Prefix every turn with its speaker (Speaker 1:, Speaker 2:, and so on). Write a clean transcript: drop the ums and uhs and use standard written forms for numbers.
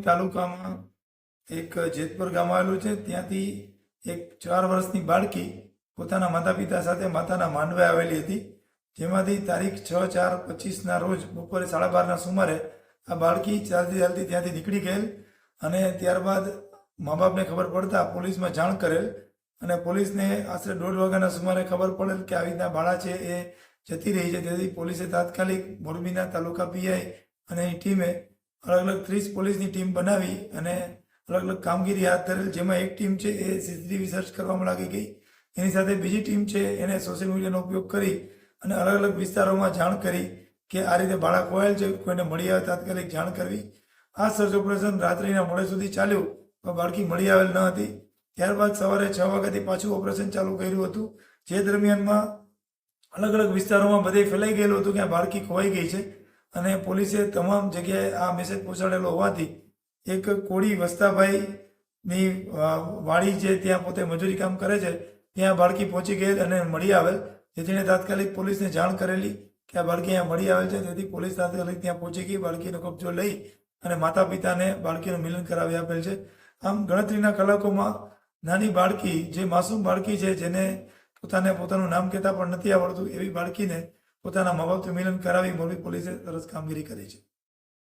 Speaker 1: તાલુકામાં એક જેતપુર ગામ આવેલું છે. ત્યાંથી એક 4 વર્ષની બાળકી પોતાના માતા પિતા સાથે માતાના માંડવે આવેલી હતી, જેમાંથી તારીખ 6/4/25ના રોજ બપોરે 12:30ના સુમારે આ બાળકી ચાલતી ચાલતી ત્યાંથી નીકળી ગયેલ અને ત્યારબાદ મા બાપને ખબર પડતા પોલીસમાં જાણ કરેલ અને પોલીસને આશરે 1:30 વાગ્યાના સુમારે ખબર પડેલ કે આવી રીતના બાળા છે એ જતી રહી છે. તેથી પોલીસે તાત્કાલિક મોરબીના તાલુકા પીઆઈ અને એની ટીમે અલગ અલગ 30 પોલીસની ટીમ બનાવી અને અલગ અલગ કામગીરી હાથ ધરેલ, જેમાં એક ટીમ છે એ સીસીટીવી સર્ચ કરવામાં લાગી ગઈ. એની સાથે બીજી ટીમ છે એને સોશિયલ મીડિયાનો ઉપયોગ કરી અને અલગ અલગ વિસ્તારોમાં જાણ કરી કે આ રીતે બાળક ખોવાયેલ છે, કોઈને મળી આવે તાત્કાલિક જાણ કરવી. આ સર્ચ ઓપરેશન રાત્રિના મોડે સુધી ચાલ્યું પણ બાળકી મળી આવેલ ન હતી. ત્યારબાદ સવારે 6 વાગ્યાથી પાછું ઓપરેશન ચાલુ કર્યું હતું, જે દરમિયાનમાં અલગ અલગ વિસ્તારોમાં બધે ફેલાઈ ગયેલું હતું કે આ બાળકી ખોવાઈ ગઈ છે અને પોલીસે તમામ જગ્યાએ આ મેસેજ પહોંચાડેલો હોવાથી એક કોળી વસ્તાભાઈની વાડી છે, ત્યાં પોતે મજૂરી કામ કરે છે, ત્યાં બાળકી પહોંચી ગયેલ અને મળી આવેલ, જેથી તાત્કાલિક પોલીસને જાણ કરેલી કે આ બાળકી અહીંયા મળી આવેલ છે. તેથી પોલીસ તાત્કાલિક ત્યાં પહોંચી ગઈ, બાળકીનો કબજો લઈ અને માતા પિતાને બાળકીનું મિલન કરાવી આપેલ છે. આમ ગણતરીના કલાકોમાં નાની બાળકી, જે માસૂમ બાળકી છે, જેને પોતાનું નામ કહેતા પણ નથી આવડતું, એવી બાળકીને પોતાના મા બાપથી મિલન કરાવી મોરબી પોલીસે સરસ કામગીરી કરી છે.